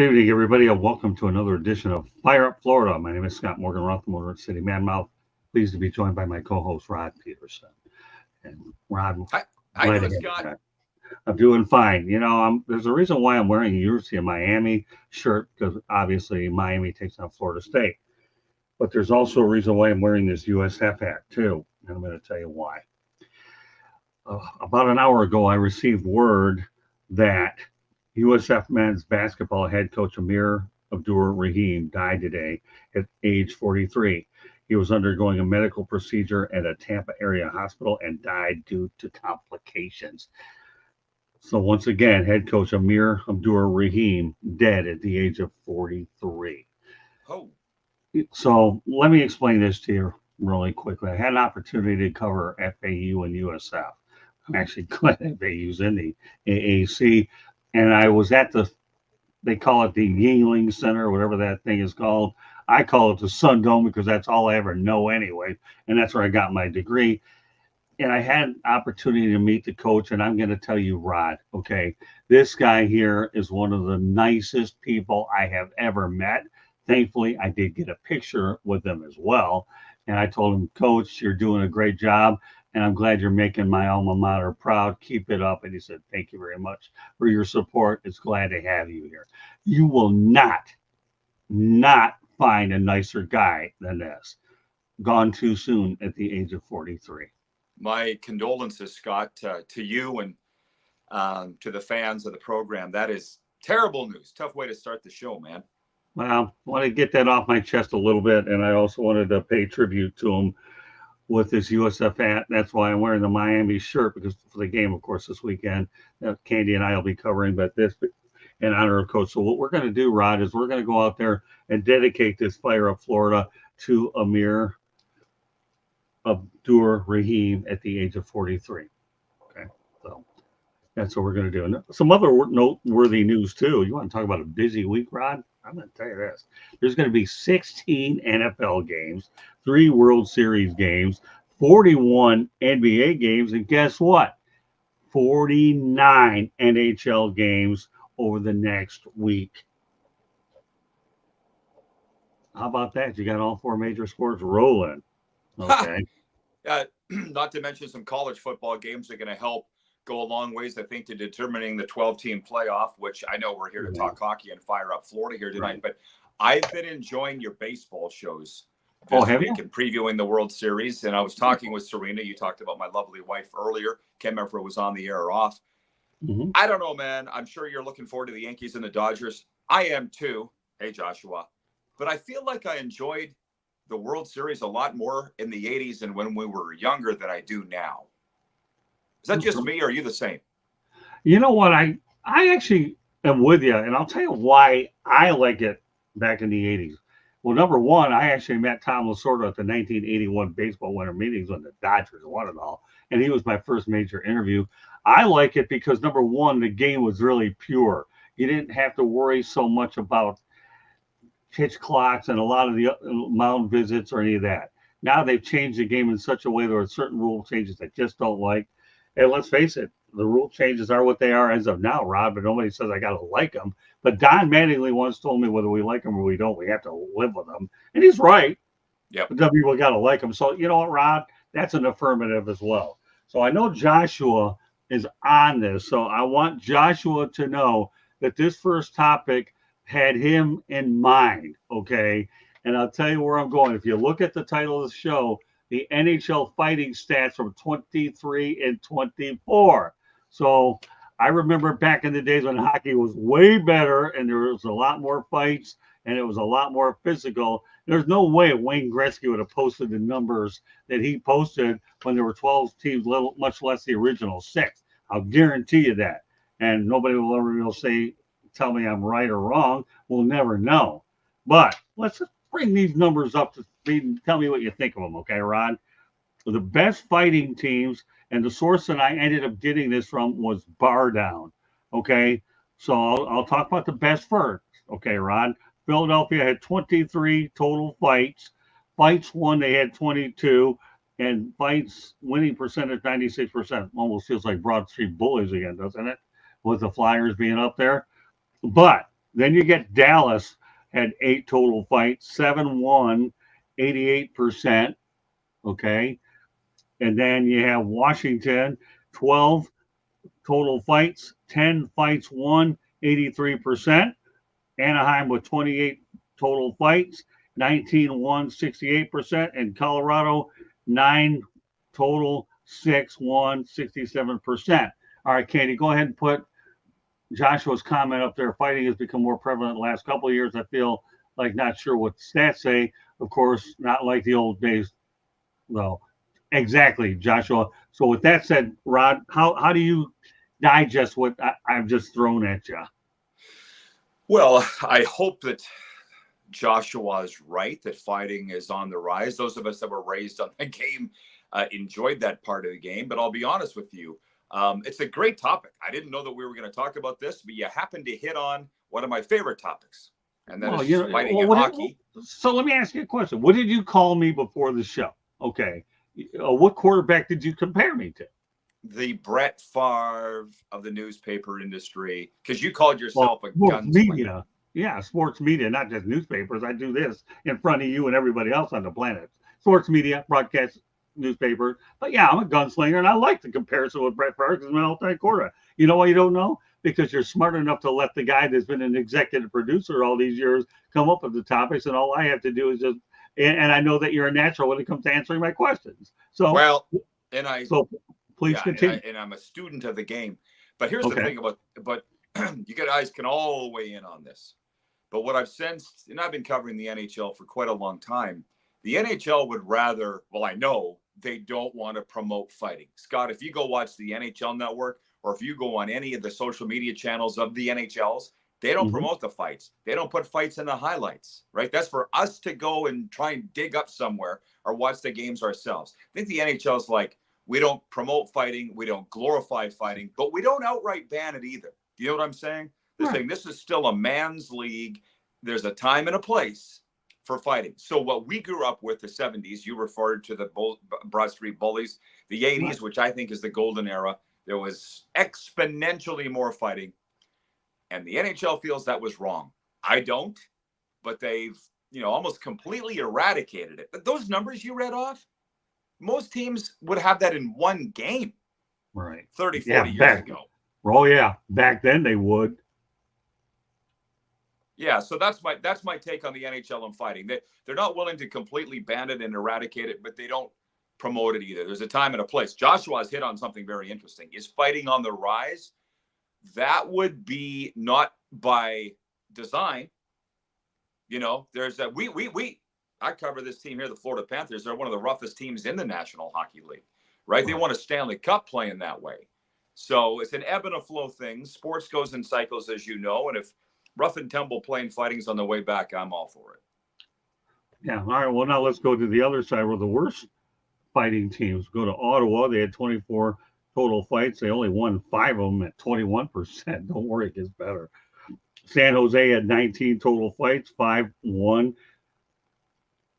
evening, everybody, and welcome to another edition of Fire Up Florida. My name is Scott Morgan Roth, the Motor City Man Mouth. Pleased to be joined by my co-host Rod Peterson. And Rod, Hi, how you glad to doing, have you Scott? back. I'm doing fine. There's a reason why I'm wearing a University of Miami shirt because obviously Miami takes on Florida State. But there's also a reason why I'm wearing this USF hat too, and I'm going to tell you why. About an hour ago, I received word that USF men's basketball head coach Amir Abdur Rahim died today at age 43. He was undergoing a medical procedure at a Tampa area hospital and died due to complications. So once again, head coach Amir Abdur Rahim dead at the age of 43. Oh, So let me explain this to you really quickly. I had an opportunity to cover FAU and USF. I'm actually glad FAU's in the AAC, and I was at they call it the Yingling Center, whatever that thing is called. I call it the Sun Dome because that's all I ever know anyway, and that's where I got my degree. And I had an opportunity to meet the coach, and I'm going to tell you, Rod, okay, this guy here is one of the nicest people I have ever met. Thankfully, I did get a picture with him as well. And I told him, Coach, you're doing a great job, and I'm glad you're making my alma mater proud. Keep it up. And he said, thank you very much for your support. It's glad to have you here. You will not find a nicer guy than this. Gone too soon at the age of 43. my condolences, Scott, to you and to the fans of the program. That is terrible news. Tough way to start the show, man. Well, I want to get that off my chest a little bit, and I also wanted to pay tribute to him with this USF hat. That's why I'm wearing the Miami shirt because for the game, of course, this weekend, Candy and I will be covering, but this in honor of Coach. So what we're going to do, Rod, is we're going to go out there and dedicate this Fire Up Florida to Amir Abdur Rahim at the age of 43. Okay, so that's what we're going to do. And some other noteworthy news too. You want to talk about a busy week, Rod? I'm going to tell you this. There's going to be 16 NFL games, 3 World Series games, 41 NBA games, and guess what? 49 NHL games over the next week. How about that? You got all 4 major sports rolling. Okay. Not to mention some college football games are going to help go a long ways, I think, to determining the 12-team playoff, which I know we're here to talk hockey and fire up Florida here tonight. Right. But I've been enjoying your baseball shows this week and previewing the World Series. And I was talking with Serena. You talked about my lovely wife earlier. Can't remember if it was on the air or off. Mm-hmm. I don't know, man. I'm sure you're looking forward to the Yankees and the Dodgers. I am too. Hey, Joshua. But I feel like I enjoyed the World Series a lot more in the 80s and when we were younger than I do now. Is that just me, or are you the same? You know what? I actually am with you, and I'll tell you why I like it back in the 80s. Well, number one, I actually met Tom Lasorda at the 1981 baseball winter meetings when the Dodgers won it all, and he was my first major interview. I like it because, number one, the game was really pure. You didn't have to worry so much about pitch clocks and a lot of the mound visits or any of that. Now they've changed the game in such a way there are certain rule changes I just don't like. And let's face it, the rule changes are what they are as of now, Rob, but nobody says I got to like them. But Don Mattingly once told me whether we like them or we don't, we have to live with them. And he's right. Yeah. But we got to like them. So, you know what, Rob? That's an affirmative as well. So I know Joshua is on this. So I want Joshua to know that this first topic had him in mind, okay? And I'll tell you where I'm going. If you look at the title of the show, the NHL fighting stats from 23 and 24. So I remember back in the days when hockey was way better and there was a lot more fights and it was a lot more physical. There's no way Wayne Gretzky would have posted the numbers that he posted when there were 12 teams, much less the original 6. I'll guarantee you that. And nobody will ever be able to tell me I'm right or wrong. We'll never know. But let's bring these numbers up to speed and tell me what you think of them, okay, Rod? The best fighting teams, and the source that I ended up getting this from was Bar Down, okay? So I'll talk about the best first, okay, Rod? Philadelphia had 23 total fights. Fights won, they had 22, and fights winning percentage 96%. Almost feels like Broad Street Bullies again, doesn't it? With the Flyers being up there. But Then you get Dallas had 8 total fights, 7-1, 88%. Okay. And then you have Washington, 12 total fights, 10 fights won, 83%. Anaheim with 28 total fights, 19 won, 68%. And Colorado, 9 total, 6 won, 67%. All right, Katie, go ahead and put Joshua's comment up there. Fighting has become more prevalent the last couple of years. I feel like not sure what stats say. Of course, not like the old days, though. Exactly, Joshua. So with that said, Rod, how do you digest what I've just thrown at you? Well, I hope that Joshua's right, that fighting is on the rise. Those of us that were raised on the game enjoyed that part of the game. But I'll be honest with you, it's a great topic. I didn't know that we were going to talk about this, but you happened to hit on one of my favorite topics, and that Well, is fighting in what hockey. so let me ask you a question. What did you call me before the show? Okay. What quarterback did you compare me to? The Brett Favre of the newspaper industry, because you called Well, yourself a sports gunslinger. media. Yeah, sports media, not just newspapers. I do this in front of you and everybody else on the planet. Sports media, broadcast, newspapers. But yeah, I'm a gunslinger, and I like the comparison with Brett Favre because I'm an all-time quarterback. You know why you don't know? Because you're smart enough to let the guy that's been an executive producer all these years come up with the topics, and all I have to do is just. And I know that you're a natural when it comes to answering my questions. So, Well, and I, so please yeah, continue. and I'm a student of the game. But here's the Okay. thing but you guys can all weigh in on this. But what I've sensed, and I've been covering the NHL for quite a long time, the NHL would rather, well, I know they don't want to promote fighting. Scott, if you go watch the NHL network, or if you go on any of the social media channels of the NHLs, they don't Mm-hmm. promote the fights. They don't put fights in the highlights, right? That's for us to go and try and dig up somewhere or watch the games ourselves. I think the NHL's like, we don't promote fighting, we don't glorify fighting, but we don't outright ban it either. Do you know what I'm saying? They're Right. saying this is still a man's league. There's a time and a place for fighting. So what we grew up with, the 70s, you referred to the Broad Street Bullies, the 80s, Right. which I think is the golden era. There was exponentially more fighting. And the NHL feels that was wrong. I don't, but they've, almost completely eradicated it. But those numbers you read off, most teams would have that in one game Right. 30, Yeah. 40 years ago. Oh yeah. Back then they would. Yeah, so that's my take on the NHL and fighting. They're not willing to completely ban it and eradicate it, but they don't promote it either. There's a time and a place. Joshua's hit on something very interesting. Is fighting on the rise? That would be not by design. There's a I cover this team here, the Florida Panthers. They're one of the roughest teams in the National Hockey League, right? They won a Stanley Cup playing that way. So it's an ebb and a flow thing. Sports goes in cycles, as you know, and if rough and tumble playing fighting's on the way back, I'm all for it. Yeah. All right. Well, now let's go to the other side where the worst fighting teams go to Ottawa. They had 24 total fights. They only won 5 of them at 21%. Don't worry, it gets better. San Jose had 19 total fights, 5 won,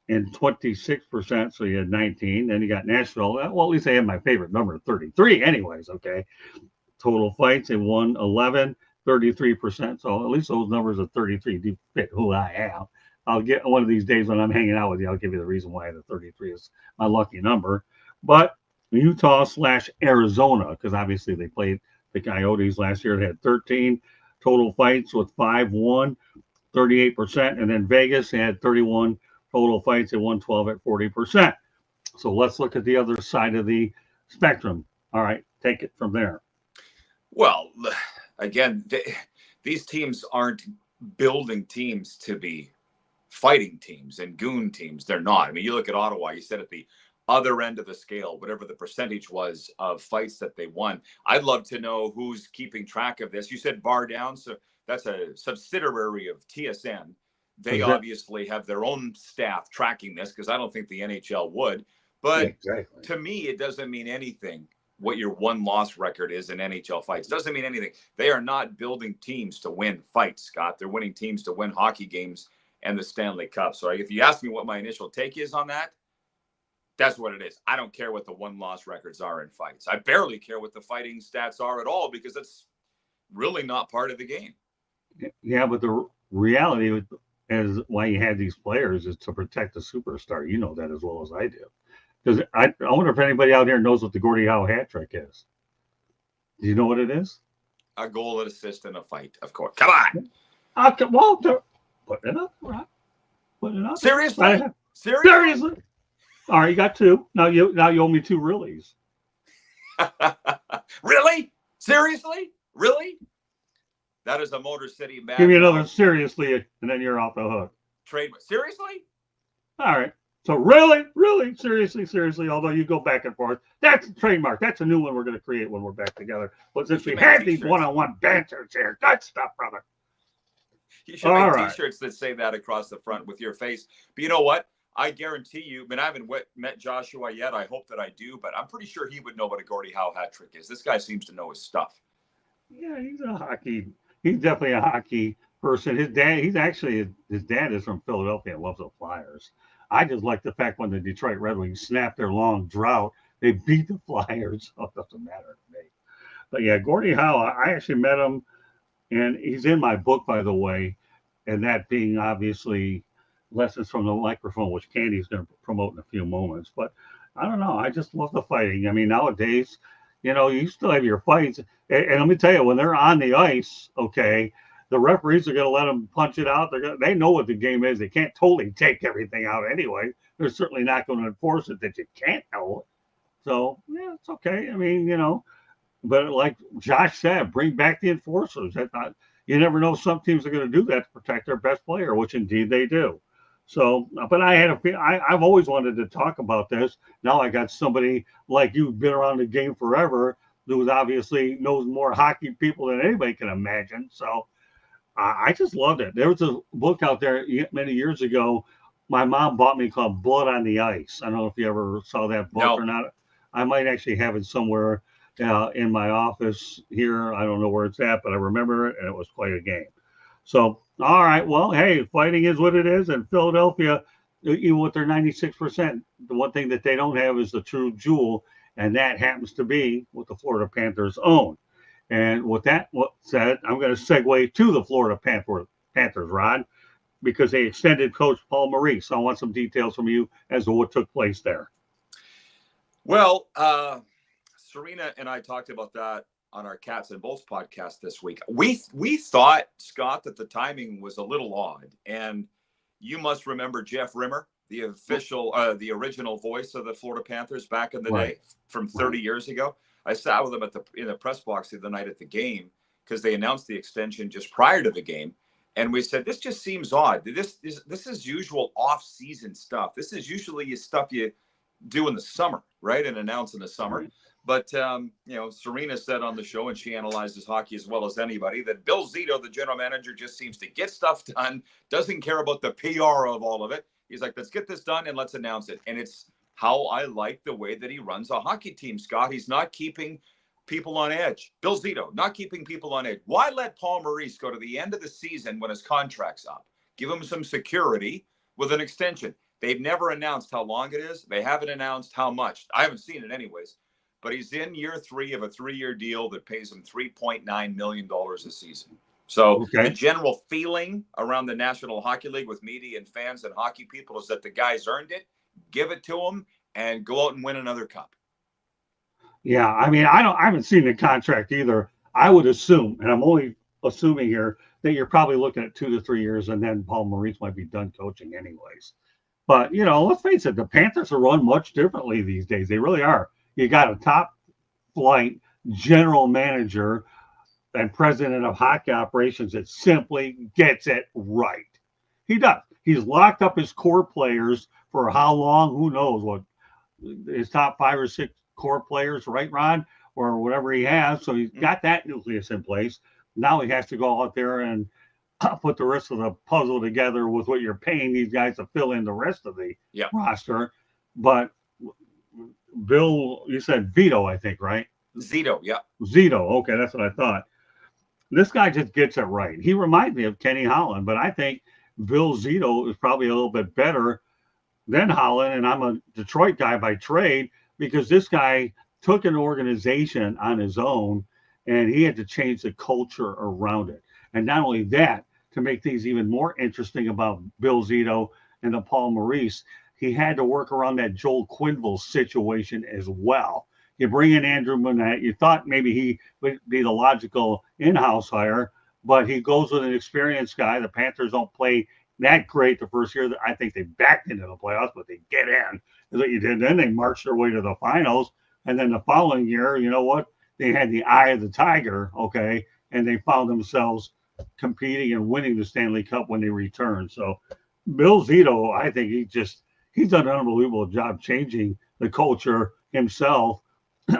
and 26%. So you had 19. Then you got Nashville. Well, at least they had my favorite number, 33, anyways. Okay. Total fights, they won 11, 33%. So at least those numbers of 33 do fit who I am. I'll get one of these days when I'm hanging out with you, I'll give you the reason why the 33 is my lucky number. But Utah/Arizona, because obviously they played the Coyotes last year, they had 13 total fights with 5 won, 38%. And then Vegas had 31 total fights, they won 12 at 40%. So let's look at the other side of the spectrum. All right, take it from there. Well, again, these teams aren't building teams to be fighting teams and goon teams. They're not. I mean, you look at Ottawa, you said at the other end of the scale, whatever the percentage was of fights that they won. I'd love to know who's keeping track of this. You said Bar Down, so that's a subsidiary of TSN. They obviously have their own staff tracking this because I don't think the NHL would. But exactly. To me, it doesn't mean anything what your one-loss record is in NHL fights. Doesn't mean anything. They are not building teams to win fights, Scott. They're winning teams to win hockey games and the Stanley Cup. So if you ask me what my initial take is on that, that's what it is. I don't care what the one-loss records are in fights. I barely care what the fighting stats are at all because it's really not part of the game. Yeah, but the reality is why you had these players is to protect the superstar. You know that as well as I do. Because I wonder if anybody out here knows what the Gordie Howe hat trick is. Do you know what it is? A goal, an assist, and a fight. Of course. Come on. Okay, well, put it up, right? Put it up. Seriously? Right. Seriously? Seriously. All right, you got two. Now you owe me two reallys. Really? Seriously? Really? That is a Motor City bad. Give me another seriously, and then you're off the hook. Trade. Seriously? All right. So really, seriously, although you go back and forth, that's a trademark. That's a new one we're going to create when we're back together. But since we had these one-on-one banters here, good stuff, brother. You should make T-shirts that say that across the front with your face. But you know what? I guarantee you, I mean, I haven't met Joshua yet. I hope that I do, but I'm pretty sure he would know what a Gordie Howe hat trick is. This guy seems to know his stuff. Yeah, he's definitely a hockey person. His dad is from Philadelphia and loves the Flyers. I just like the fact when the Detroit Red Wings snapped their long drought, they beat the Flyers. So it doesn't matter to me. But yeah, Gordie Howe, I actually met him, and he's in my book, by the way, and that being obviously Lessons from the Microphone, which Candy's going to promote in a few moments. But I don't know. I just love the fighting. I mean, nowadays, you still have your fights. And let me tell you, when they're on the ice, okay, the referees are going to let them punch it out. They know what the game is. They can't totally take everything out anyway. They're certainly not going to enforce it that you can't know it. So, yeah, it's okay. I mean, but like Josh said, bring back the enforcers. You never know. Some teams are going to do that to protect their best player, which indeed they do. So, but I've always wanted to talk about this. Now I got somebody like you, who's been around the game forever, who obviously knows more hockey people than anybody can imagine. So I just loved it. There was a book out there many years ago. My mom bought me called Blood on the Ice. I don't know if you ever saw that book or not. I might actually have it somewhere in my office here. I don't know where it's at, but I remember it, and it was quite a game. So, all right. Well, hey, fighting is what it is. And Philadelphia, even with their 96%, the one thing that they don't have is the true jewel, and that happens to be what the Florida Panthers own. And with that said, I'm going to segue to the Florida Panthers, Rod, because they extended Coach Paul Maurice. So I want some details from you as to what took place there. Well, Serena and I talked about that on our Cats and Bolts podcast this week. We thought, Scott, that the timing was a little odd. And you must remember Jeff Rimmer, the original voice of the Florida Panthers back in the day from 30 years ago. I sat with him in the press box the other night at the game because they announced the extension just prior to the game. And we said, this just seems odd. This is usual off-season stuff. This is usually stuff you do in the summer, right? And announce in the summer. But, Serena said on the show, and she analyzes hockey as well as anybody, that Bill Zito, the general manager, just seems to get stuff done, doesn't care about the PR of all of it. He's like, let's get this done and let's announce it. And it's how I like the way that he runs a hockey team, Scott. He's not keeping people on edge. Bill Zito, not keeping people on edge. Why let Paul Maurice go to the end of the season when his contract's up? Give him some security with an extension. They've never announced how long it is. They haven't announced how much. I haven't seen it anyways. But he's in year 3 of a 3-year deal that pays him $3.9 million a season. So the general feeling around the National Hockey League with media and fans and hockey people is that the guy's earned it. Give it to him and go out and win another cup. Yeah, I mean, I haven't seen the contract either. I would assume, and I'm only assuming here, that you're probably looking at 2 to 3 years, and then Paul Maurice might be done coaching anyways. But, let's face it, the Panthers are run much differently these days. They really are. You got a top flight general manager and president of hockey operations that simply gets it right. He does. He's locked up his core players for how long? Who knows what? His top 5 or 6 core players, right, Ron? Or whatever he has. So he's got that nucleus in place. Now he has to go out there and put the rest of the puzzle together with what you're paying these guys to fill in the rest of the roster. But Bill, you said Vito, I think, right? Zito, yeah. Zito, okay, that's what I thought. This guy just gets it right. He reminds me of Kenny Holland, but I think Bill Zito is probably a little bit better than Holland, and I'm a Detroit guy by trade because this guy took an organization on his own, and he had to change the culture around it. And not only that, to make things even more interesting about Bill Zito and the Paul Maurice, he had to work around that Joel Quenneville situation as well. You bring in Andrew Monette. You thought maybe he would be the logical in-house hire, but he goes with an experienced guy. The Panthers don't play that great the first year. I think they backed into the playoffs, but they get in. Is what you did. Then they marched their way to the finals, and then the following year, you know what? They had the eye of the tiger, okay, and they found themselves competing and winning the Stanley Cup when they returned. So Bill Zito, I think he's done an unbelievable job changing the culture himself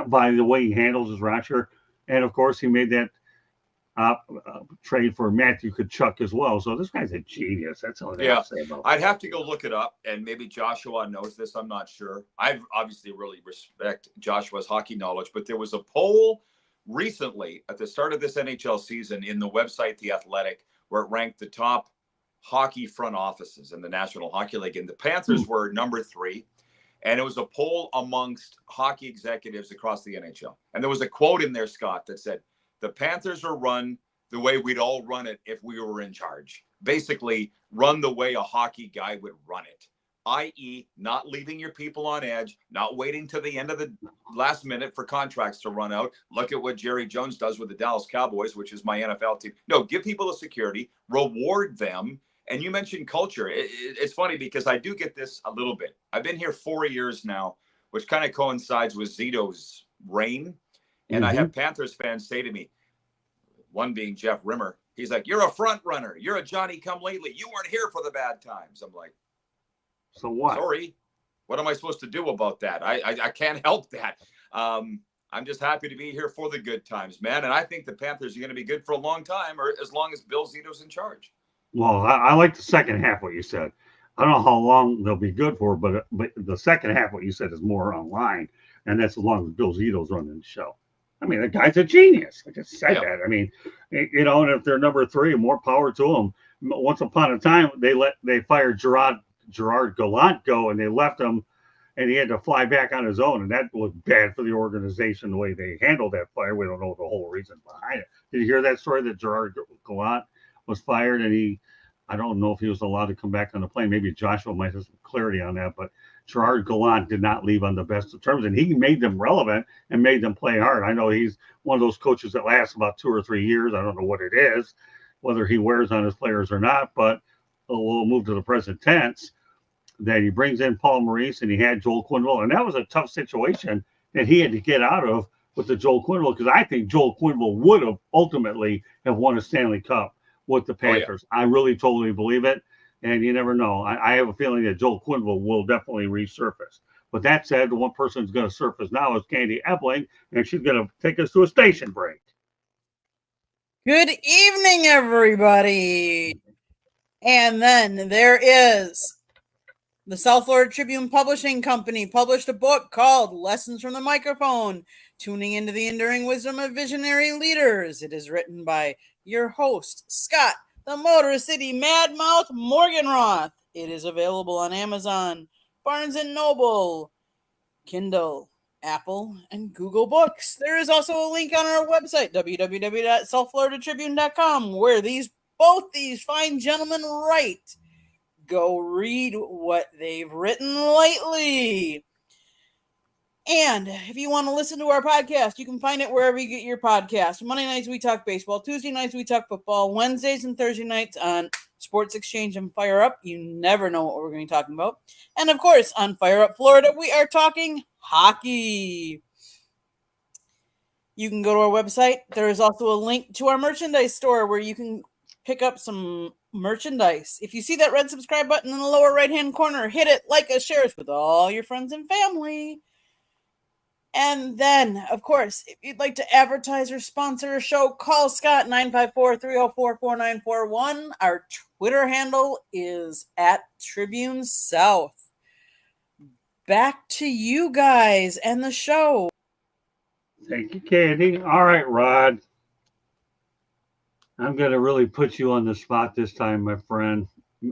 by the way he handles his roster. And of course, he made that trade for Matthew Tkachuk as well. So this guy's a genius. That's all I have to say about I'd have to go look it up, and maybe Joshua knows this. I'm not sure. I obviously really respect Joshua's hockey knowledge, but there was a poll recently at the start of this NHL season in the website The Athletic where it ranked the top hockey front offices in the National Hockey League, and the Panthers were number 3. And it was a poll amongst hockey executives across the NHL. And there was a quote in there, Scott, that said, the Panthers are run the way we'd all run it if we were in charge. Basically, run the way a hockey guy would run it, i.e. not leaving your people on edge, not waiting to the end of the last minute for contracts to run out. Look at what Jerry Jones does with the Dallas Cowboys, which is my NFL team. No, give people the security, reward them. And you mentioned culture. It's funny because I do get this a little bit. I've been here 4 years now, which kind of coincides with Zito's reign. And I have Panthers fans say to me, one being Jeff Rimmer, he's like, you're a front runner. You're a Johnny come lately. You weren't here for the bad times. I'm like, so what? Sorry. What am I supposed to do about that? I can't help that. I'm just happy to be here for the good times, man. And I think the Panthers are going to be good for a long time, or as long as Bill Zito's in charge. Well, I like the second half what you said. I don't know how long they'll be good for, but the second half what you said is more online, and that's as long as Bill Zito's running the show. I mean, the guy's a genius. I just said that. I mean, you know, and if they're number 3, more power to them. Once upon a time, they fired Gerard Gallant go, and they left him, and he had to fly back on his own, and that looked bad for the organization the way they handled that fire. We don't know the whole reason behind it. Did you hear that story that Gerard Gallant was fired, and I don't know if he was allowed to come back on the plane. Maybe Joshua might have some clarity on that, but Gerard Gallant did not leave on the best of terms, and he made them relevant and made them play hard. I know he's one of those coaches that lasts about 2 or 3 years. I don't know what it is, whether he wears on his players or not, but we'll move to the present tense that he brings in Paul Maurice, and he had Joel Quenneville, and that was a tough situation that he had to get out of with the Joel Quenneville, because I think Joel Quenneville would have ultimately have won a Stanley Cup with the Panthers. I really totally believe it. And you never know. I have a feeling that Joel Quenneville will definitely resurface. But that said, the one person who's going to surface now is Candy Epling, and she's going to take us to a station break. Good evening, everybody. And then there is the South Florida Tribune Publishing Company published a book called Lessons from the Microphone, Tuning into the Enduring Wisdom of Visionary Leaders. It is written by your host, Scott, the Motor City Madmouth Morganroth. It is available on Amazon, Barnes & Noble, Kindle, Apple, and Google Books. There is also a link on our website, www.southfloridatribune.com, where both these fine gentlemen write. Go read what they've written lately. And if you want to listen to our podcast, you can find it wherever you get your podcast. Monday nights, we talk baseball. Tuesday nights, we talk football. Wednesdays and Thursday nights on Sports Exchange and Fire Up. You never know what we're going to be talking about. And, of course, on Fire Up Florida, we are talking hockey. You can go to our website. There is also a link to our merchandise store where you can pick up some merchandise. If you see that red subscribe button in the lower right-hand corner, hit it, like us, share us with all your friends and family. And then, of course, if you'd like to advertise or sponsor a show, call Scott 954-304-4941. Our Twitter handle is @TribuneSouth. Back to you guys and the show. Thank you, Candy. All right, Rod. I'm going to really put you on the spot this time, my friend.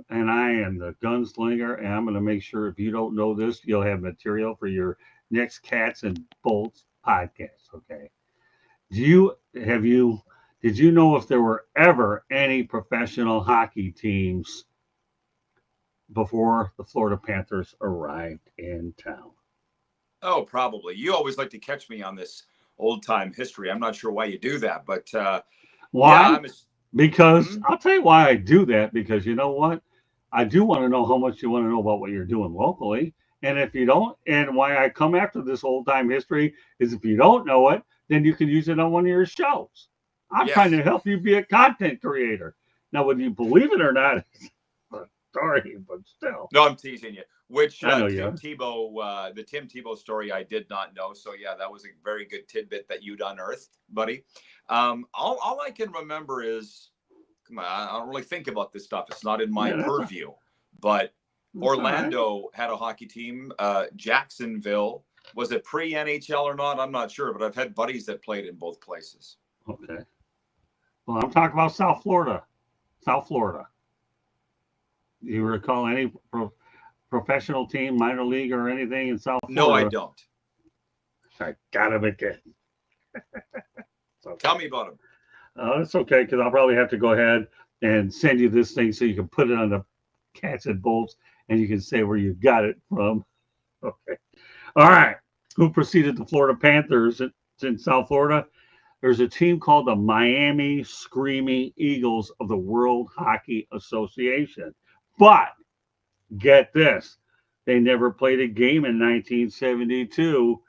And I am the gunslinger, and I'm going to make sure if you don't know this, you'll have material for your next Cats and Bolts podcast, okay? Have you Did you know if there were ever any professional hockey teams before the Florida Panthers arrived in town? Oh, probably. You always like to catch me on this old time history. I'm not sure why you do that, but Why? yeah, Because I'll tell you why I do that, because you know what? I do want to know how much you want to know about what you're doing locally. And if you don't, and why I come after this old time history is if you don't know it, then you can use it on one of your shows. I'm trying yes. to help you be a content creator. Now, whether you believe it or not, sorry, but still. No, I'm teasing you. Which I know you Tim are. Tebow, the Tim Tebow story, I did not know. So yeah, that was a very good tidbit that you'd unearthed, buddy. All I can remember is, come on, I don't really think about this stuff. It's not in my Yeah, purview. But that's all right. Orlando had a hockey team. Jacksonville, was it pre NHL or not? I'm not sure, but I've had buddies that played in both places. Okay. Well, I'm talking about South Florida. South Florida. Do you recall any professional team, minor league, or anything in South Florida? No, I don't. I gotta make it. Okay. Tell me about them. It's okay, because I'll probably have to go ahead and send you this thing so you can put it on the Cats and Bolts and you can say where you got it from. Okay. All right. Who preceded the Florida Panthers in South Florida? There's a team called the Miami Screaming Eagles of the World Hockey Association. But get this, they never played a game in 1972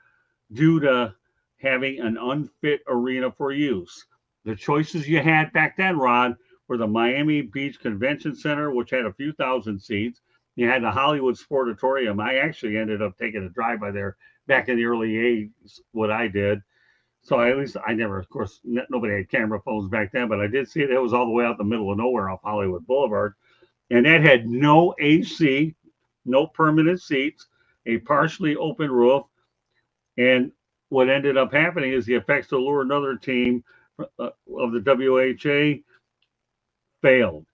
due to having an unfit arena for use. The choices you had back then, Rod, were the Miami Beach Convention Center, which had a few thousand seats. You had the Hollywood Sportatorium. I actually ended up taking a drive by there back in the early 80s, what I did. So at least I never, of course, nobody had camera phones back then, but I did see it. It was all the way out the middle of nowhere off Hollywood Boulevard. And that had no AC, no permanent seats, a partially open roof. And what ended up happening is the effects to lure another team of the WHA failed.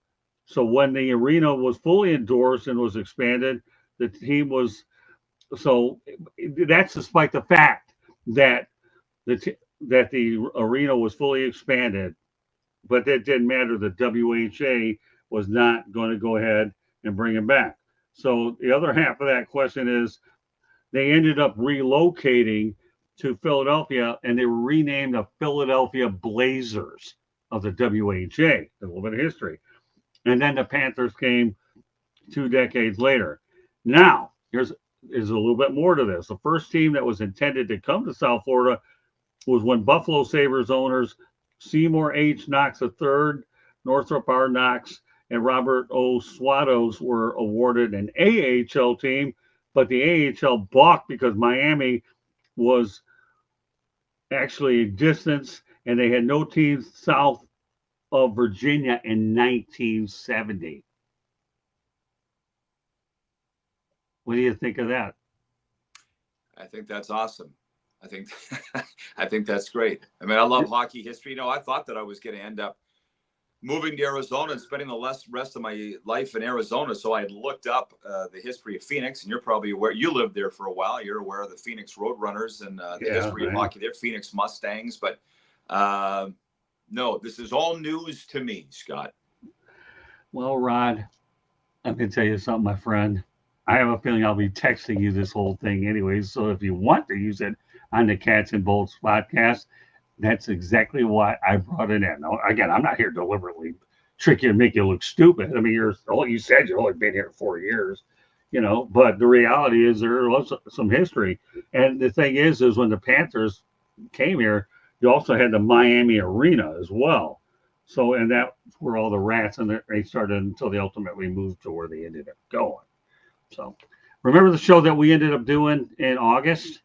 So when the arena was fully endorsed and was expanded, the team was, so that's despite the fact that that the arena was fully expanded, but that didn't matter. The WHA was not going to go ahead and bring him back. So the other half of that question is they ended up relocating to Philadelphia and they were renamed the Philadelphia Blazers of the WHA. A little bit of history. And then the Panthers came 2 decades later. Now, there's a little bit more to this. The first team that was intended to come to South Florida was when Buffalo Sabres owners Seymour H. Knox III, Northrop R. Knox, and Robert O. Swatos were awarded an AHL team, but the AHL balked because Miami was actually a distance and they had no teams south of Virginia in 1970. What do you think of that? I think that's awesome. I think that's great. I mean, I love hockey history. You know, I thought that I was going to end up moving to Arizona and spending the rest of my life in Arizona. So I had looked up the history of Phoenix, and you're probably aware. You lived there for a while. You're aware of the Phoenix Roadrunners and the history of hockey there, Phoenix Mustangs. But no, this is all news to me, Scott. Well, Rod, I'm going to tell you something, my friend. I have a feeling I'll be texting you this whole thing anyways. So if you want to use it on the Cats and Bolts podcast, that's exactly why I brought it in. Now, again, I'm not here to deliberately trick you and make you look stupid. I mean, you said you've only been here 4 years, but the reality is there was some history. And the thing is when the Panthers came here, you also had the Miami Arena as well. So, and that's where all the rats and they started until they ultimately moved to where they ended up going. So, remember the show that we ended up doing in August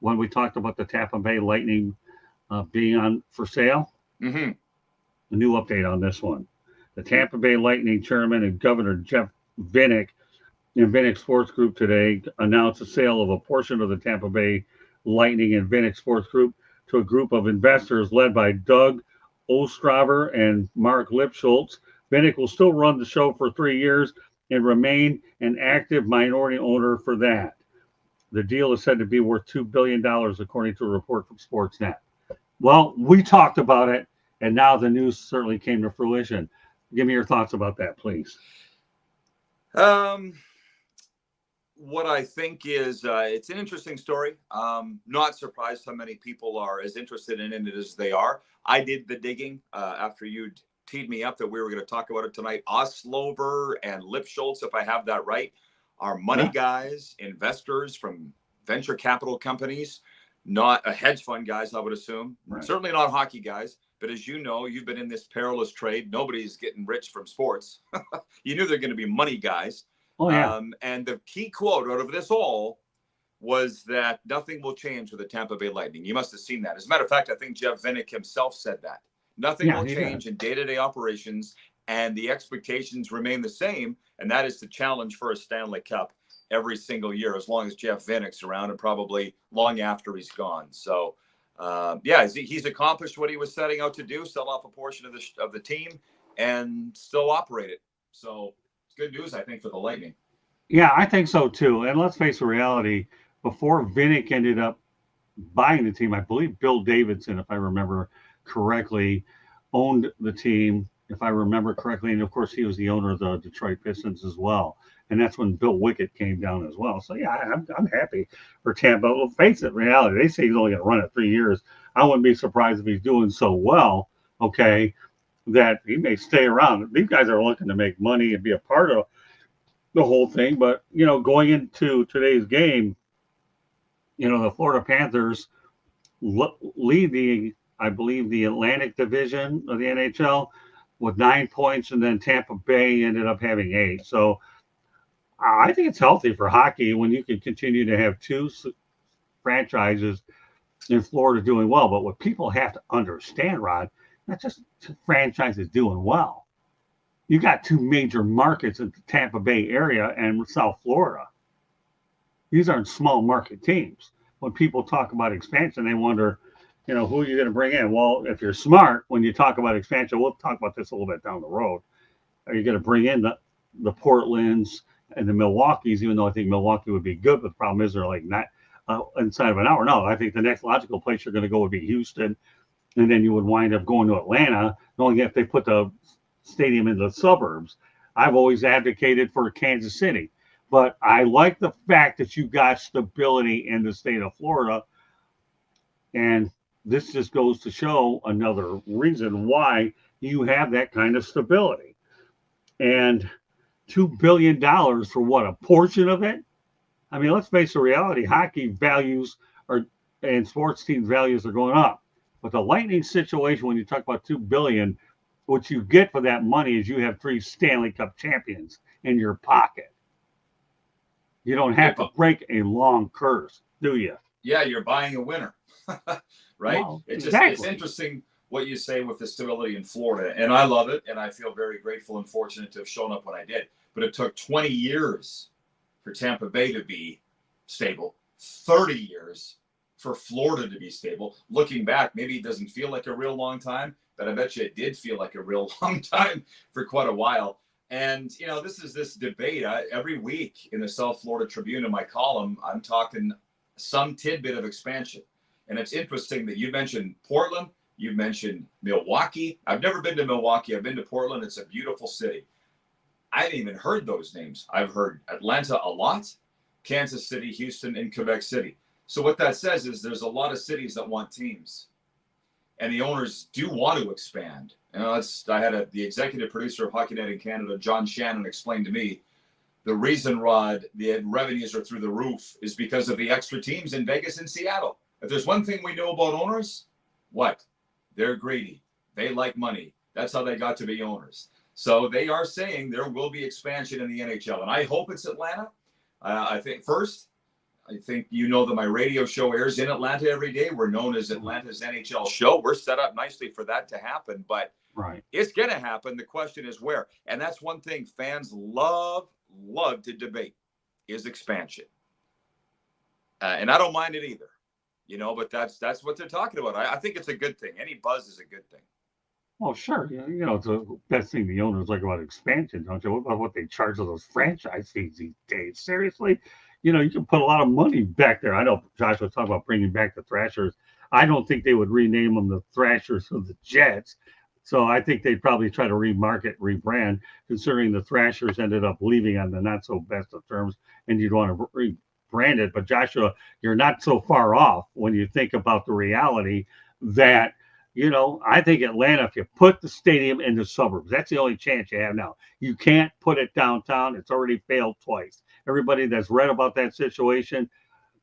when we talked about the Tampa Bay Lightning being on for sale? Mm-hmm. A new update on this one. The Tampa Bay Lightning chairman and Governor Jeff Vinik and Vinik Sports Group today announced the sale of a portion of the Tampa Bay Lightning and Vinik Sports Group to a group of investors led by Doug Ostrover and Mark Lipschultz. Vinik will still run the show for 3 years and remain an active minority owner for that. The deal is said to be worth $2 billion, according to a report from Sportsnet. Well, we talked about it and now the news certainly came to fruition. Give me your thoughts about that, please. What I think is it's an interesting story. Not surprised how many people are as interested in it as they are. I did the digging after you teed me up that we were going to talk about it tonight. Oslover and Lipschultz, if I have that right, are money guys, investors from venture capital companies, not hedge fund guys, I would assume. Right. Certainly not hockey guys. But as you know, you've been in this perilous trade. Nobody's getting rich from sports. You knew they're going to be money guys. Oh, yeah. And the key quote out of this all was that nothing will change with the Tampa Bay Lightning. You must have seen that. As a matter of fact, I think Jeff Vinik himself said that. Nothing will change in day-to-day operations, and the expectations remain the same, and that is the challenge for a Stanley Cup every single year, as long as Jeff Vinik's around and probably long after he's gone. So, he's accomplished what he was setting out to do, sell off a portion of the team and still operate it. So it's good news, I think, for the Lightning. Yeah, I think so too. And let's face the reality, before Vinik ended up buying the team, I believe Bill Davidson, if I remember correctly, owned the team, if I remember correctly. And of course, he was the owner of the Detroit Pistons as well. And that's when Bill Wickett came down as well. So, yeah, I'm happy for Tampa. Well, face it, reality, they say he's only going to run it 3 years. I wouldn't be surprised if he's doing so well, okay, that he may stay around. These guys are looking to make money and be a part of the whole thing. But, going into today's game, the Florida Panthers lead I believe, the Atlantic Division of the NHL with 9 points, and then Tampa Bay ended up having 8. So I think it's healthy for hockey when you can continue to have two franchises in Florida doing well. But what people have to understand, Rod, not just franchises doing well. You got two major markets in the Tampa Bay area and South Florida. These aren't small market teams. When people talk about expansion, they wonder, who are you going to bring in? Well, if you're smart, when you talk about expansion, we'll talk about this a little bit down the road. Are you going to bring in the Portlands and the Milwaukees, even though I think Milwaukee would be good, but the problem is they're like not inside of an hour. No, I think the next logical place you're going to go would be Houston, and then you would wind up going to Atlanta, knowing if they put the stadium in the suburbs. I've always advocated for Kansas City, but I like the fact that you got stability in the state of Florida, and this just goes to show another reason why you have that kind of stability. And $2 billion for what, a portion of it? I mean, let's face the reality. Hockey values and sports team values are going up. But the Lightning situation, when you talk about $2 billion, what you get for that money is you have 3 Stanley Cup champions in your pocket. You don't have to break a long curse, do you? Yeah, you're buying a winner, right? Well, it's interesting what you say with the stability in Florida, and I love it, and I feel very grateful and fortunate to have shown up when I did. But it took 20 years for Tampa Bay to be stable, 30 years for Florida to be stable. Looking back, maybe it doesn't feel like a real long time, but I bet you it did feel like a real long time for quite a while. And, this is this debate. Every week in the South Florida Tribune in my column, I'm talking some tidbit of expansion. And it's interesting that you mentioned Portland, you mentioned Milwaukee. I've never been to Milwaukee. I've been to Portland. It's a beautiful city. I haven't even heard those names. I've heard Atlanta a lot, Kansas City, Houston, and Quebec City. So what that says is there's a lot of cities that want teams. And the owners do want to expand. I had the executive producer of Hockey Night in Canada, John Shannon, explained to me the reason, Rod, the revenues are through the roof is because of the extra teams in Vegas and Seattle. If there's one thing we know about owners, what? They're greedy. They like money. That's how they got to be owners. So they are saying there will be expansion in the NHL. And I hope it's Atlanta. I think that my radio show airs in Atlanta every day. We're known as Atlanta's NHL show. We're set up nicely for that to happen, but It's going to happen. The question is where. And that's one thing fans love to debate is expansion. And I don't mind it either, but that's what they're talking about. I think it's a good thing. Any buzz is a good thing. Well, sure. It's the best thing the owners like about expansion, don't you? What about what they charge of those franchise fees these days? Seriously? you can put a lot of money back there. I know Josh was talking about bringing back the Thrashers. I don't think they would rename them the Thrashers of the Jets. So I think they'd probably try to rebrand, considering the Thrashers ended up leaving on the not so best of terms, and you'd want to rebrand it. But Joshua, you're not so far off when you think about the reality that, I think Atlanta, if you put the stadium in the suburbs, that's the only chance you have now. You can't put it downtown. It's already failed twice. Everybody that's read about that situation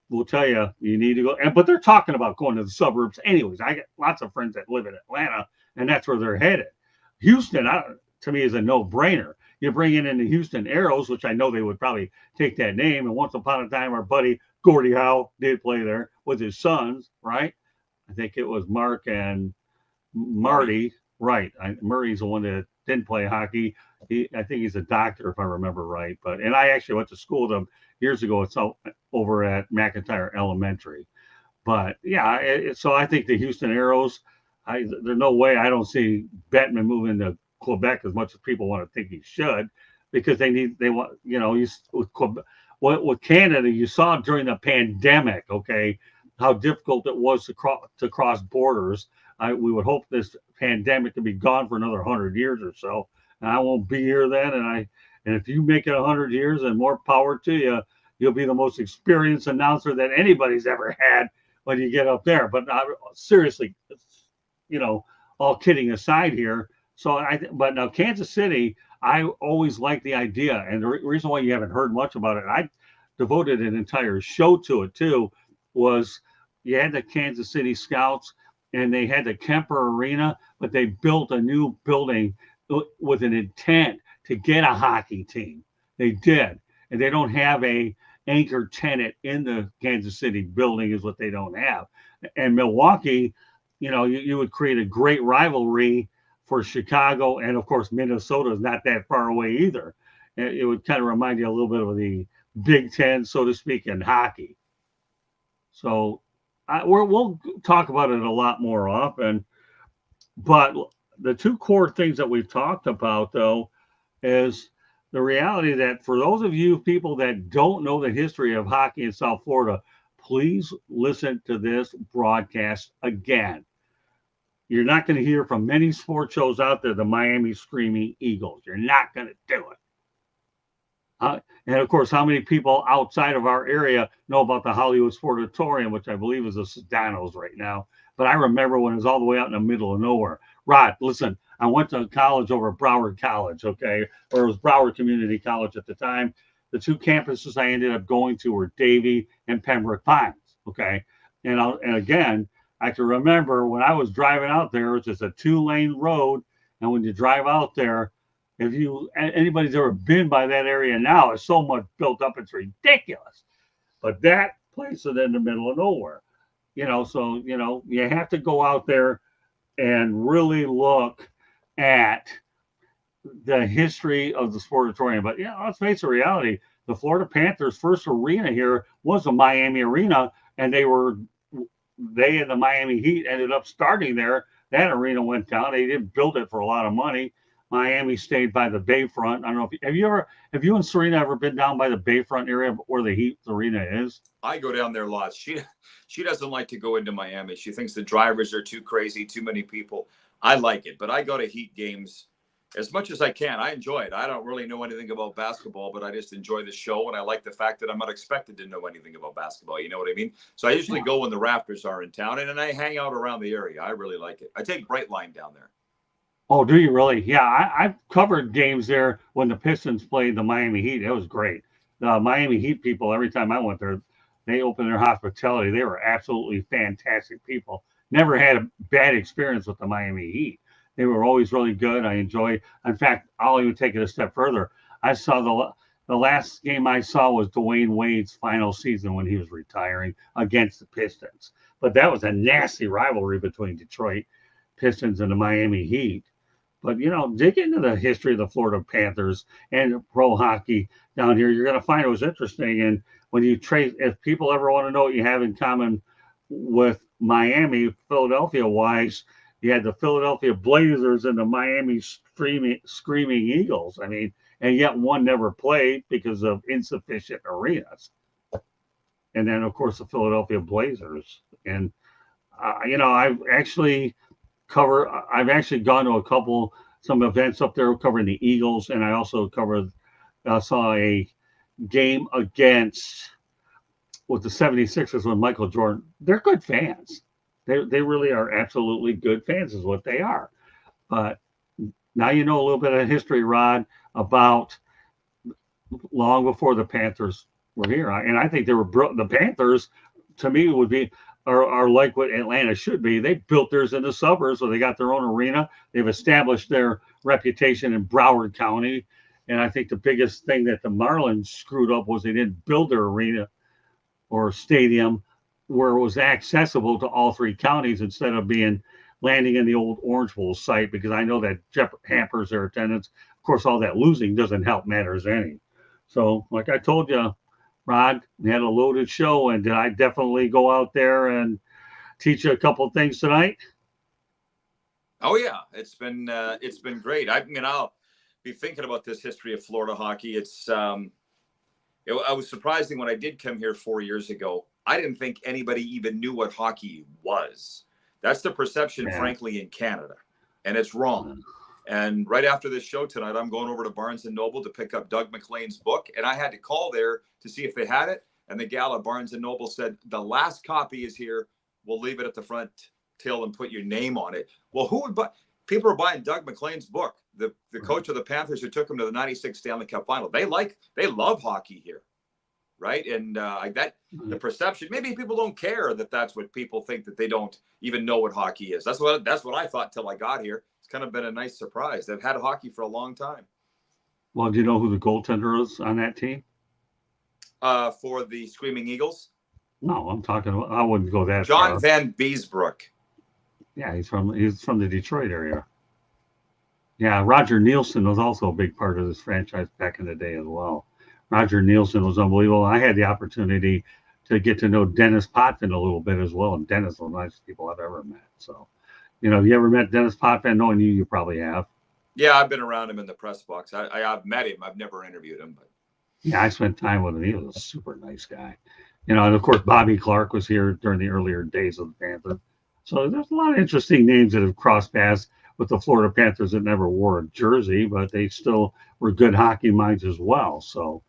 will tell you need to go. But they're talking about going to the suburbs anyways. I get lots of friends that live in Atlanta, and that's where they're headed. Houston, to me, is a no-brainer. You bring in the Houston Aeros, which I know they would probably take that name. And once upon a time, our buddy Gordie Howe did play there with his sons, right? I think it was Mark and Marty. Right. Murray's the one that didn't play hockey. I think he's a doctor, if I remember right. And I actually went to school with him years ago. It's over at McIntyre Elementary. But yeah, so I think the Houston Aeros, there's no way I don't see Bettman moving to Quebec as much as people want to think he should, because they want, with Quebec, with Canada, you saw during the pandemic, okay, how difficult it was to cross borders. We would hope this pandemic to be gone for another 100 years or so. And I won't be here then. And if you make it 100 years, and more power to you, you'll be the most experienced announcer that anybody's ever had when you get up there. But seriously, all kidding aside here. But now Kansas City, I always liked the idea. And the reason why you haven't heard much about it, I devoted an entire show to it too, was you had the Kansas City Scouts, and they had the Kemper Arena, but they built a new building with an intent to get a hockey team. They did. And they don't have a anchor tenant in the Kansas City building, is what they don't have. And Milwaukee, you would create a great rivalry for Chicago. And of course, Minnesota is not that far away either. It would kind of remind you a little bit of the Big Ten, so to speak, in hockey. So we'll talk about it a lot more often. But the two core things that we've talked about, though, is the reality that for those of you people that don't know the history of hockey in South Florida, please listen to this broadcast again. You're not going to hear from many sports shows out there the Miami Screaming Eagles. You're not going to do it. And of course, how many people outside of our area know about the Hollywood Sportatorium, which I believe is the Sedanos right now. But I remember when it was all the way out in the middle of nowhere. Rod, listen, I went to college over at Broward College, okay? Or it was Broward Community College at the time. The two campuses I ended up going to were Davie and Pembroke Pines, okay? And again, I can remember when I was driving out there, it was just a 2-lane road. And when you drive out there, if anybody's ever been by that area now, it's so much built up, it's ridiculous. But that place is in the middle of nowhere. So, you have to go out there and really look at the history of the Sportatorium. But, let's face the reality. The Florida Panthers' first arena here was the Miami Arena, and they and the Miami Heat ended up starting there. That arena went down. They didn't build it for a lot of money. Miami stayed by the Bayfront. I don't know have you and Serena ever been down by the Bayfront area where the Heat arena is? I go down there lots. She doesn't like to go into Miami. She thinks the drivers are too crazy, too many people. I like it, but I go to Heat games as much as I can. I enjoy it. I don't really know anything about basketball, but I just enjoy the show, and I like the fact that I'm not expected to know anything about basketball. You know what I mean? So I usually go when the Raptors are in town, and then I hang out around the area. I really like it. I take Brightline down there. Oh, do you really? Yeah, I've covered games there when the Pistons played the Miami Heat. It was great. The Miami Heat people, every time I went there, they opened their hospitality. They were absolutely fantastic people. Never had a bad experience with the Miami Heat. They were always really good. I enjoy. In fact, I'll even take it a step further. I saw the last game I saw was Dwayne Wade's final season when he was retiring against the Pistons. But that was a nasty rivalry between Detroit Pistons and the Miami Heat. But, dig into the history of the Florida Panthers and pro hockey down here. You're going to find it was interesting. And when you trace, if people ever want to know what you have in common with Miami, Philadelphia-wise, you had the Philadelphia Blazers and the Miami Screaming Eagles. I mean, and yet one never played because of insufficient arenas. and then of course the Philadelphia Blazers. And I've actually gone to some events up there covering the Eagles, and I also saw a game against with the 76ers with Michael Jordan. They're good fans. They really are absolutely good fans, is what they are. But now you know a little bit of history, Rod, about long before the Panthers were here. And I think the Panthers, to me, are like what Atlanta should be. They built theirs in the suburbs, so they got their own arena. They've established their reputation in Broward County. And I think the biggest thing that the Marlins screwed up was they didn't build their arena or stadium where it was accessible to all three counties instead of landing in the old Orange Bowl site, because I know that hampers their attendance. Of course, all that losing doesn't help matters any. So, like I told you, Rod, we had a loaded show, and did I definitely go out there and teach you a couple of things tonight? Oh yeah, it's been great. I'll be thinking about this history of Florida hockey. I was surprising when I did come here 4 years ago. I didn't think anybody even knew what hockey was. That's the perception, frankly, in Canada, and it's wrong. And right after this show tonight, I'm going over to Barnes & Noble to pick up Doug McLean's book, and I had to call there to see if they had it. And the gal at Barnes & Noble said, the last copy is here. We'll leave it at the front till and put your name on it. Well, who would buy? People are buying Doug McLean's book, the coach of the Panthers who took him to the '96 Stanley Cup final. They love hockey here, right? And the perception, maybe people don't care that's what people think, that they don't even know what hockey is. That's what I thought till I got here. It's kind of been a nice surprise. They've had hockey for a long time. Well, do you know who the goaltender is on that team? For the Screaming Eagles? No, I'm talking about, I wouldn't go that John far. Van Beesbrook. Yeah, he's from the Detroit area. Yeah, Roger Nielsen was also a big part of this franchise back in the day as well. Roger Nielsen was unbelievable. I had the opportunity to get to know Dennis Potvin a little bit as well, and Dennis was one of the nicest people I've ever met. So, you ever met Dennis Potvin? Knowing you probably have. Yeah, I've been around him in the press box. I've met him. I've never interviewed him, but yeah, I spent time with him. He was a super nice guy. And of course, Bobby Clark was here during the earlier days of the Panthers. So there's a lot of interesting names that have crossed paths with the Florida Panthers that never wore a jersey, but they still were good hockey minds as well. So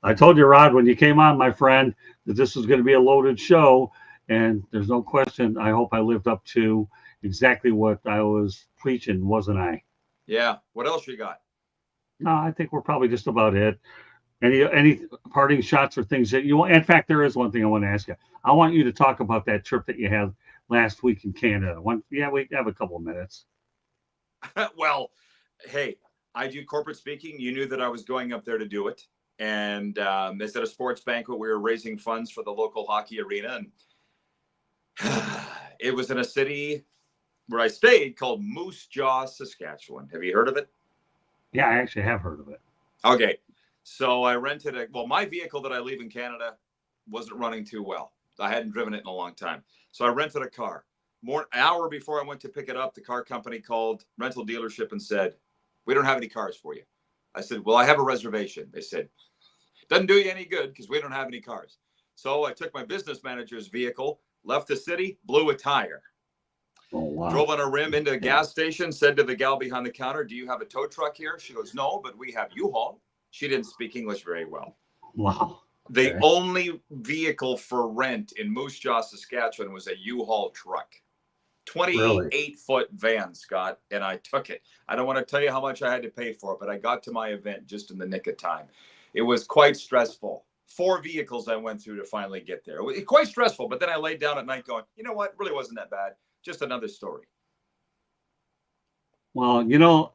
I told you, Rod, when you came on, my friend, that this was going to be a loaded show. And there's no question. I hope I lived up to exactly what I was preaching, wasn't I? Yeah. What else you got? No, I think we're probably just about it. Any parting shots or things that you want? In fact, there is one thing I want to ask you. I want you to talk about that trip that you had last week in Canada. We have a couple of minutes. Well, hey, I do corporate speaking. You knew that I was going up there to do it. And it's at a sports banquet. We were raising funds for the local hockey arena. And it was in a city where I stayed called Moose Jaw, Saskatchewan. Have you heard of it? Yeah, I actually have heard of it. Okay. So I rented my vehicle that I leave in Canada wasn't running too well. I hadn't driven it in a long time. So I rented a car. An hour before I went to pick it up, the car company called rental dealership and said, we don't have any cars for you. I said, well, I have a reservation. They said, doesn't do you any good because we don't have any cars. So I took my business manager's vehicle, left the city, blew a tire. Oh, wow. Drove on a rim into the gas station, said to the gal behind the counter, do you have a tow truck here? She goes, no, but we have U-Haul. She didn't speak English very well. Wow. The only vehicle for rent in Moose Jaw, Saskatchewan was a U-Haul truck. 28-foot van, Scott, and I took it. I don't want to tell you how much I had to pay for it, but I got to my event just in the nick of time. It was quite stressful. 4 vehicles I went through to finally get there. It was quite stressful, but then I laid down at night going, you know what? It really wasn't that bad. Just another story. Well,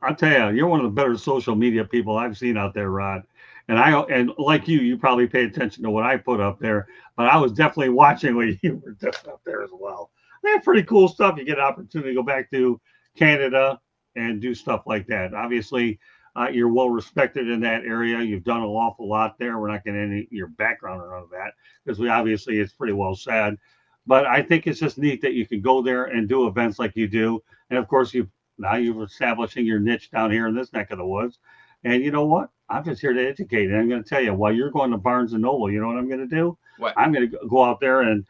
I'll tell you, you're one of the better social media people I've seen out there, Rod. And like you probably pay attention to what I put up there, but I was definitely watching what you were doing up there as well. They have pretty cool stuff. You get an opportunity to go back to Canada and do stuff like that. Obviously, you're well respected in that area. You've done an awful lot there. We're not getting into your background or none of that because it's pretty well said. But I think it's just neat that you can go there and do events like you do. And of course, you're establishing your niche down here in this neck of the woods. And you know what? I'm just here to educate. And I'm going to tell you, while you're going to Barnes and Noble, you know what I'm going to do? What? I'm going to go out there and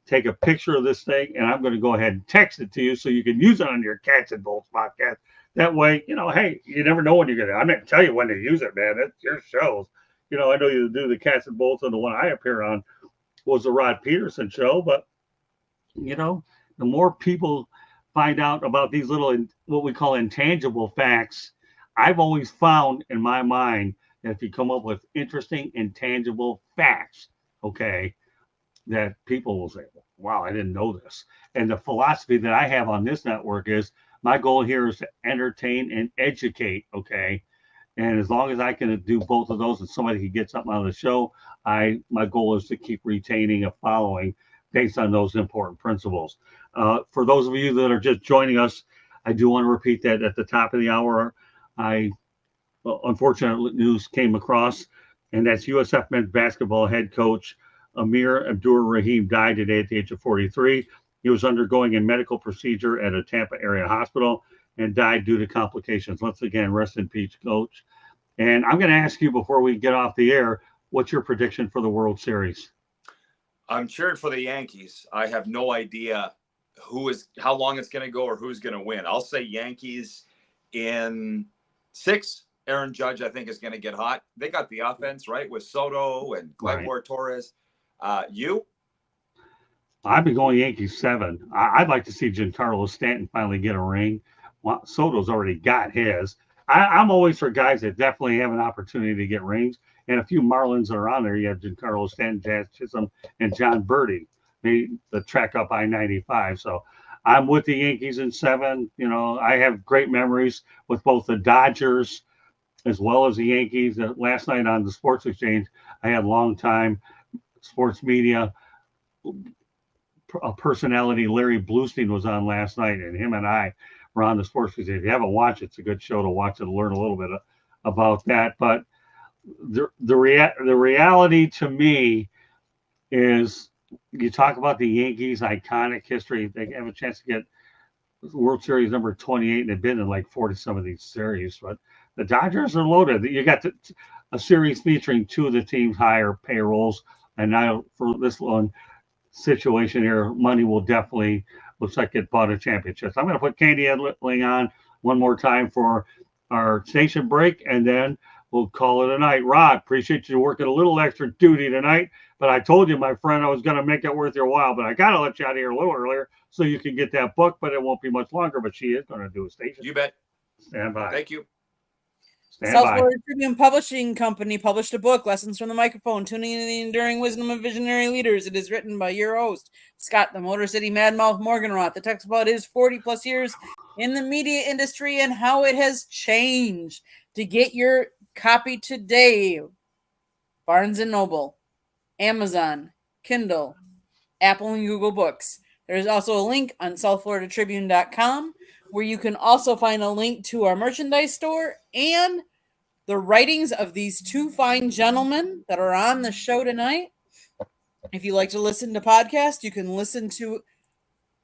take a picture of this thing, and I'm going to go ahead and text it to you so you can use it on your Cats and Bolts podcast. That way, hey, you never know when you're going to. I'm not going to tell you when to use it, man. It's your shows. I know you do the Cats and Bolts, and the one I appear on was the Rod Peterson show. But, the more people find out about these little, what we call intangible facts, I've always found in my mind that if you come up with interesting, intangible facts, okay, that people will say, wow, I didn't know this. And the philosophy that I have on this network is my goal here is to entertain and educate, okay? And as long as I can do both of those and somebody can get something out of the show, my goal is to keep retaining a following based on those important principles. For those of you that are just joining us, I do want to repeat that at the top of the hour, unfortunate news came across, and that's USF men's basketball head coach Amir Abdur-Rahim died today at the age of 43. He was undergoing a medical procedure at a Tampa area hospital and died due to complications. Once again, rest in peace, coach. And I'm going to ask you before we get off the air, what's your prediction for the World Series? I'm cheering for the Yankees. I have no idea how long it's going to go or who's going to win. I'll say Yankees in 6. Aaron Judge, I think, is going to get hot. They got the offense, right, with Soto and Gleyber Torres. You? I've been going Yankees 7. I'd like to see Giancarlo Stanton finally get a ring. Soto's already got his. I'm always for guys that definitely have an opportunity to get rings. And a few Marlins are on there. You have Giancarlo Stanton, Jazz Chisholm, and John Birdie, the track up I-95. So I'm with the Yankees in 7. I have great memories with both the Dodgers as well as the Yankees. Last night on the Sports Exchange, I had longtime sports media personality Larry Bluestein was on last night, and him and I were on the Sports Exchange. If you haven't watched it, it's a good show to watch and learn a little bit about that. But the reality to me is, you talk about the Yankees' iconic history. They have a chance to get World Series number 28, and they've been in like 40 some of these series. But the Dodgers are loaded. You got a series featuring 2 of the team's higher payrolls, and now for this one situation here, money will definitely looks like it bought a championship. So I'm going to put Candy Edling on one more time for our station break, and then we'll call it a night. Rod, appreciate you working a little extra duty tonight, but I told you, my friend, I was going to make it worth your while, but I got to let you out of here a little earlier so you can get that book, but it won't be much longer, but she is going to do a station. You bet. Stand by. Thank you. South Florida Tribune Publishing Company published a book, Lessons from the Microphone, Tuning in the Enduring Wisdom of Visionary Leaders. It is written by your host, Scott, the Motor City Madmouth Morganroth. The text about his 40-plus years in the media industry and how it has changed. To get your copy today, Barnes & Noble, Amazon, Kindle, Apple and Google Books. There's also a link on southfloridatribune.com where you can also find a link to our merchandise store and the writings of these 2 fine gentlemen that are on the show tonight. If you like to listen to podcasts, you can listen to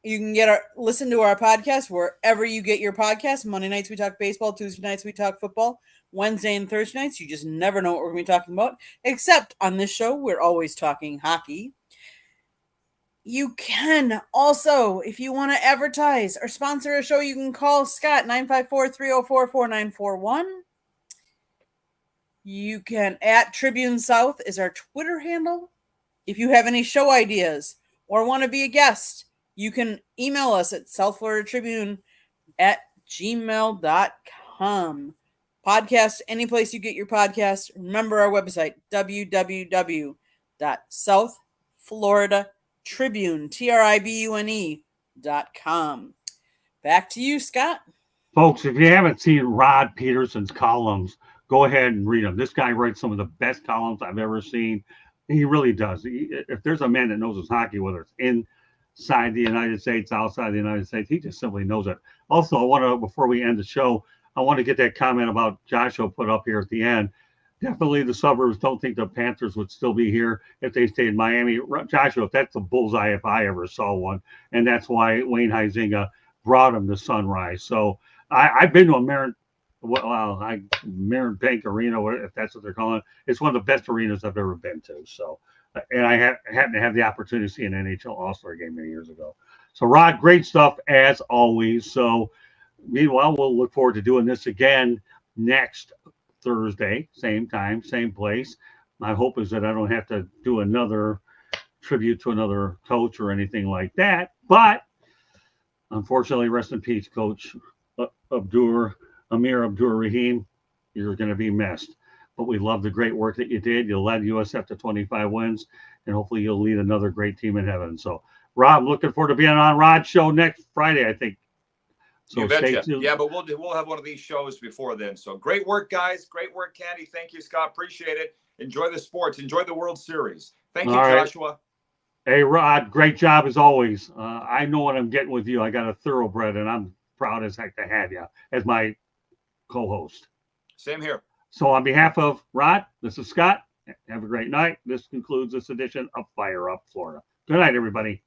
our podcast wherever you get your podcast. Monday nights we talk baseball, Tuesday nights we talk football, Wednesday and Thursday nights you just never know what we're going to be talking about. Except on this show, we're always talking hockey. You can also, if you want to advertise or sponsor a show, you can call Scott 954-304-4941. You can @Tribune South is our Twitter handle. If you have any show ideas or want to be a guest, you can email us at southfloridatribune@gmail.com. Podcast, any place you get your podcast. Remember our website, www.southfloridatribune.com. Back to you, Scott. Folks, if you haven't seen Rod Peterson's columns, go ahead and read them. This guy writes some of the best columns I've ever seen. He really does. If there's a man that knows his hockey, whether it's inside the United States, outside the United States, he just simply knows it. Also, I want to, before we end the show, I want to get that comment about Joshua put up here at the end. Definitely the suburbs don't think the Panthers would still be here if they stayed in Miami. Joshua, that's a bullseye if I ever saw one. And that's why Wayne Huizenga brought him to Sunrise. So I've been to Marin Bank Arena, if that's what they're calling it. It's one of the best arenas I've ever been to. So, and I happened to have the opportunity to see an NHL All-Star game many years ago. So, Rod, great stuff as always. So, meanwhile, we'll look forward to doing this again next Thursday, same time, same place. My hope is that I don't have to do another tribute to another coach or anything like that. But unfortunately, rest in peace, Coach Amir Abdur-Rahim. You're going to be missed. But we love the great work that you did. You led USF to 25 wins, and hopefully you'll lead another great team in heaven. So, Rob, looking forward to being on Rod's show next Friday, I think. So stay tuned. Yeah, but we'll have one of these shows before then. So great work, guys. Great work, Candy. Thank you, Scott. Appreciate it. Enjoy the sports. Enjoy the World Series. Thank you, Joshua. Hey, Rod, great job as always. I know what I'm getting with you. I got a thoroughbred, and I'm proud as heck to have you as my co-host. Same here. So on behalf of Rod, this is Scott. Have a great night. This concludes this edition of Fire Up Florida. Good night, everybody.